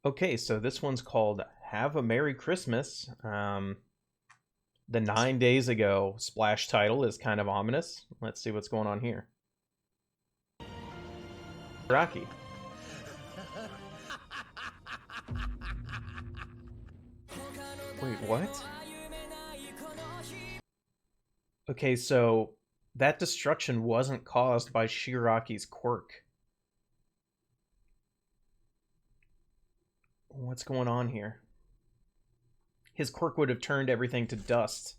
Okay, so this one's called Have a Merry Christmas. The 9 days ago splash title is kind of ominous. Let's see what's going on here. Rocky. Wait, what? Okay, so that destruction wasn't caused by Shiraki's quirk. What's going on here? His quirk would have turned everything to dust.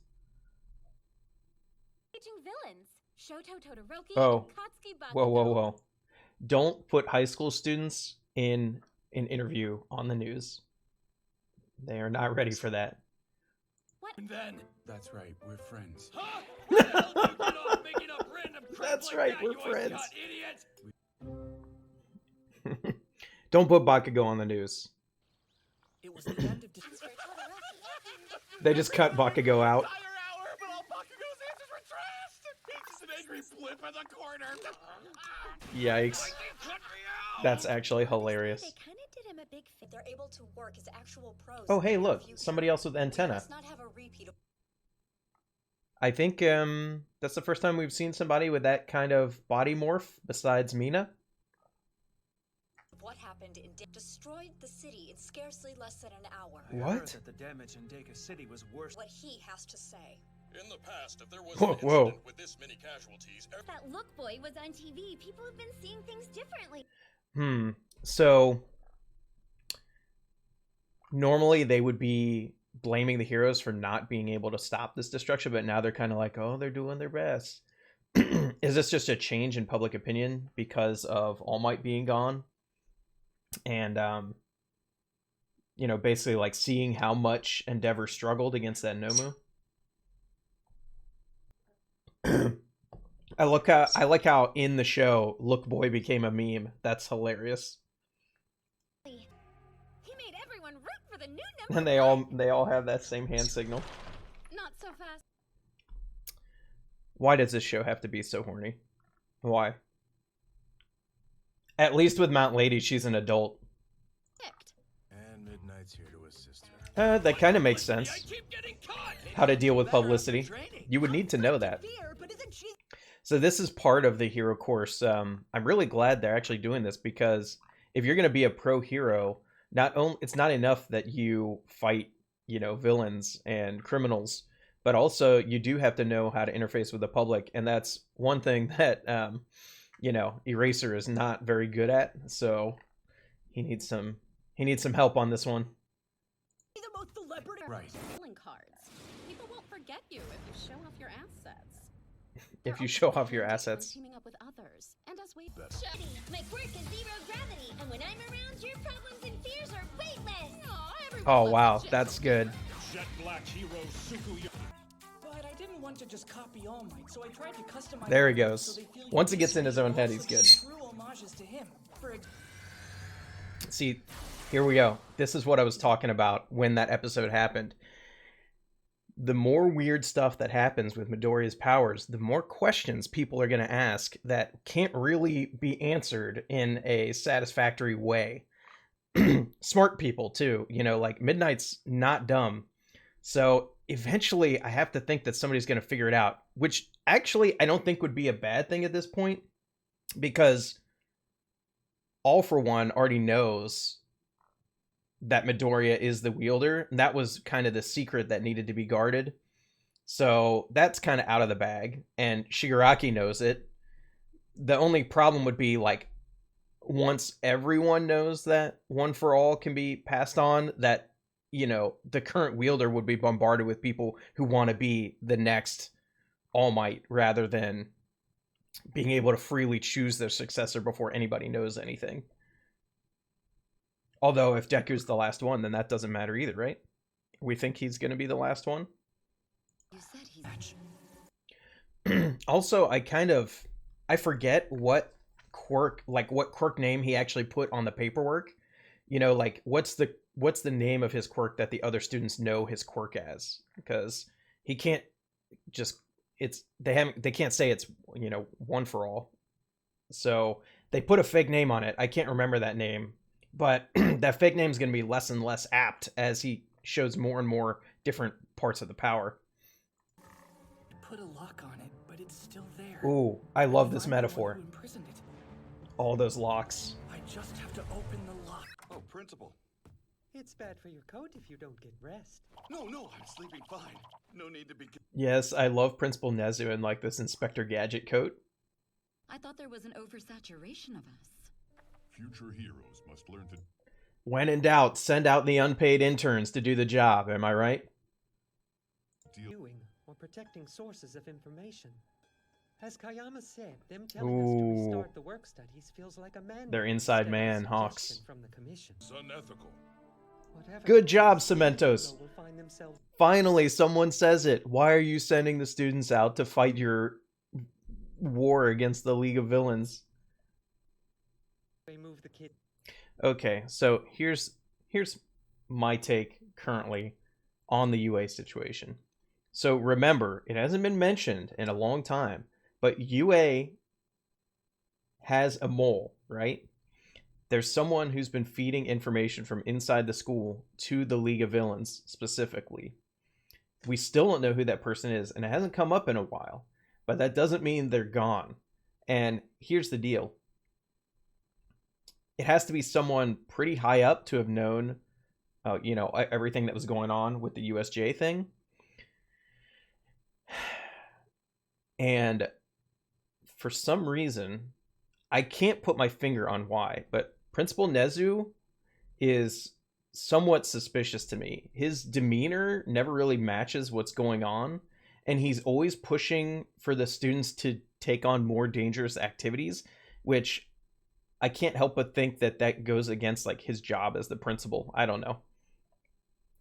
Oh. Whoa, whoa, whoa. Don't put high school students in an interview on the news. They are not ready for that. What? And then, that's right, we're friends. Huh? What the hell do you get off making up random crap That's like right, that, we're you friends. idiot? Don't put Bakugo on the news. It was the end of They just cut Bakugo out. Hour, but all Bakugo's answers were trashed. He's just an angry blip in the corner. Yikes. That's actually hilarious. They kind of did him a big fit. They're able to work as actual pros. Oh, hey, look. Somebody else with antenna. I think that's the first time we've seen somebody with that kind of body morph besides Mina. What happened in destroyed the city in scarcely less than an hour. What? That the damage in Deka City was worse. What he has to say. In the past, if there was Whoa, an whoa. incident with this many casualties, That Look Boy was on TV. People have been seeing things differently. So normally they would be blaming the heroes for not being able to stop this destruction, but now they're kind of like, oh, they're doing their best. Is this just a change in public opinion because of All Might being gone? And, you know, basically like seeing how much Endeavor struggled against that Nomu. I like how in the show Look Boy became a meme. That's hilarious. He made everyone root for the new number. And they all have that same hand signal. Not so fast. Why does this show have to be so horny? Why? At least with Mount Lady, she's an adult. And Midnight's here to assist her. That kind of makes sense. How to deal with publicity. You would need to know that. So this is part of the hero course. I'm really glad they're actually doing this, because if you're going to be a pro hero, it's not enough that you fight, you know, villains and criminals, but also you do have to know how to interface with the public, and that's one thing that you know, Eraser is not very good at. So he needs some help on this one. The most celebrity Right. Cards. People won't forget you if you show off your assets. If you show off your assets. Teaming up with others, and as we My quirk is zero gravity, and when I'm around, your problems and fears are weightless. Oh wow, that's good. Jet Black Hero Suku. But I didn't want to just copy All Might, so I tried to customize. There he it goes. so they feel Once he unique, gets in his own head, he's also good. True homages to him. See, here we go. This is what I was talking about when that episode happened. The more weird stuff that happens with Midoriya's powers, the more questions people are going to ask that can't really be answered in a satisfactory way. Smart people, too. You know, like, Midnight's not dumb. So eventually I have to think that somebody's going to figure it out, which actually I don't think would be a bad thing at this point, because All For One already knows that Midoriya is the wielder. That was kind of the secret that needed to be guarded. So that's kind of out of the bag. And Shigaraki knows it. The only problem would be, like, once everyone knows that One For All can be passed on, that, you know, the current wielder would be bombarded with people who want to be the next All Might, rather than being able to freely choose their successor before anybody knows anything. Although, if Deku's the last one, then that doesn't matter either, right? We think he's going to be the last one. You said he's Also, I forget what quirk name he actually put on the paperwork. You know, like, what's the name of his quirk that the other students know his quirk as? Because he can't just, they can't say it's, you know, One For All. So they put a fake name on it. I can't remember that name. But that fake name is going to be less and less apt as he shows more and more different parts of the power. Put a lock on it, but it's still there. Ooh, I love this I'm the one metaphor. who imprisoned it. All those locks. I just have to open the lock. Oh, Principal. It's bad for your coat if you don't get rest. No, I'm sleeping fine. No need to be. Yes, I love Principal Nezu in like this Inspector Gadget coat. I thought there was an oversaturation of us. Future heroes must learn to... When in doubt, send out the unpaid interns to do the job, am I right? Viewing or protecting sources of information. As Kayama said, them telling us to Ooh. restart the work studies feels like a mandate. They're inside instead of a man, suggestion Hawks. From the commission. It's unethical. Whatever Good it job, is, Cementos. will find themselves Finally, someone says it. Why are you sending the students out to fight your war against the League of Villains? remove the kid. Okay, so here's my take currently on the UA situation. So remember, it hasn't been mentioned in a long time, but UA has a mole, right? There's someone who's been feeding information from inside the school to the League of Villains specifically. We still don't know who that person is, and it hasn't come up in a while, but that doesn't mean they're gone. And here's the deal. It has to be someone pretty high up to have known, everything that was going on with the USJ thing. And for some reason, I can't put my finger on why, but Principal Nezu is somewhat suspicious to me. His demeanor never really matches what's going on, and he's always pushing for the students to take on more dangerous activities, which I can't help but think that goes against like his job as the principal. I don't know.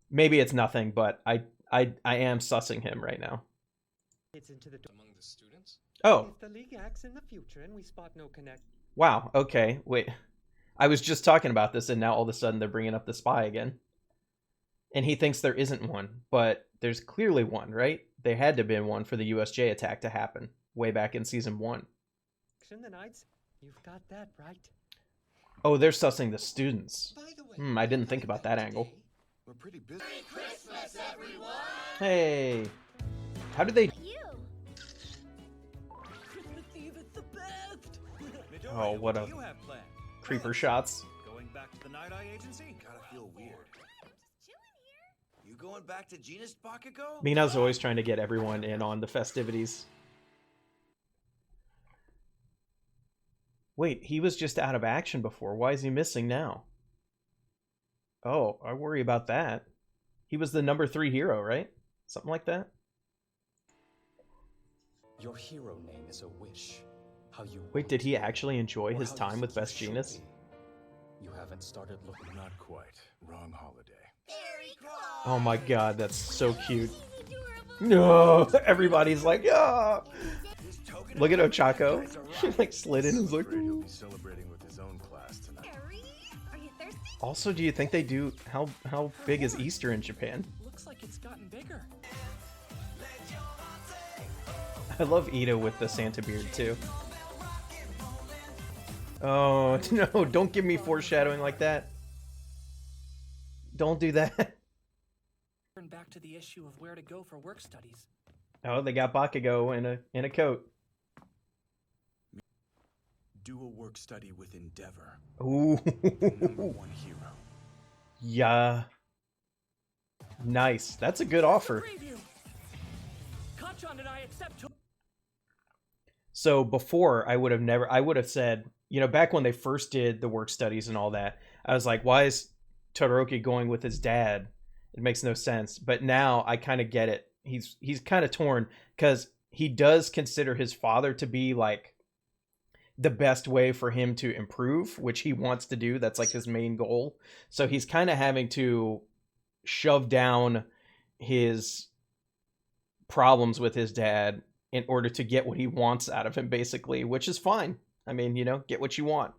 Maybe it's nothing, but I am sussing him right now. It's into the Among the students? Oh, If the league acts in the future and we spot no connect, wow. Okay, wait. I was just talking about this, and now all of a sudden they're bringing up the spy again. And he thinks there isn't one, but there's clearly one, right? There had to have been one for the USJ attack to happen way back in season 1. then I'd say you've got that right. Oh, they're sussing the students. By the way, I didn't think about that angle. we're pretty busy. Christmas, everyone! Hey, how did they? You. Christmas Eve is the best. Oh, what a you have planned? creeper shots. Going back to the Night Eye Agency? Gotta feel weird. I'm just chilling here. You going back to Genus Bakugo? Mina's always trying to get everyone in on the festivities. Wait, he was just out of action before. Why is he missing now? Oh, I worry about that. He was the number 3 hero, right? Something like that? Your hero name is a wish. How you Wait, did he actually enjoy or his how you time think with you Best should Jeanist? be. You haven't started looking. Not quite. Wrong holiday. Very cool! Oh my god, that's so cute. She's adorable. No, everybody's like, yeah. This token Look at of Ochako. guys are She right. like slid in and was like, Afraid he'll "Ooh." be celebrating with his own class tonight. Harry, are you thirsty? Also, do you think they do how big is Easter in Japan? Looks like it's gotten bigger. I love Ito with the Santa beard too. Oh no, don't give me foreshadowing like that. Don't do that. Turn back to the issue of where to go for work studies. Oh, they got Bakugo in a coat. Do a work study with Endeavor. Ooh. Number 1 hero. Yeah. Nice. That's a good offer. Preview. Kachan and I accept. So before I would have said, back when they first did the work studies and all that, I was like, why is Todoroki going with his dad? It makes no sense. But now I kind of get it. He's kind of torn because he does consider his father to be like the best way for him to improve, which he wants to do. That's like his main goal. So he's kind of having to shove down his problems with his dad in order to get what he wants out of him, basically, which is fine. I mean, get what you want.